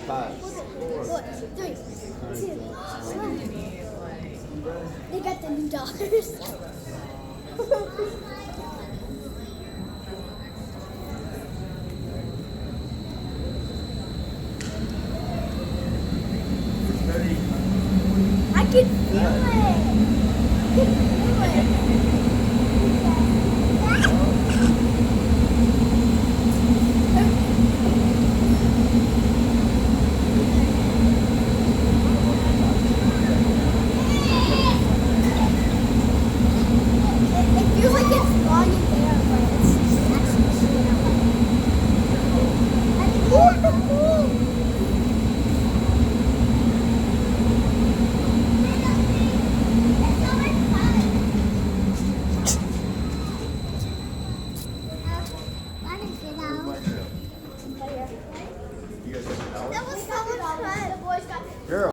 Five. Four, three, two, one. They got the new dollars. I can feel it. I can feel it. It feels like it's long in there, but it's actually You guys got the that was so much fun. The boys got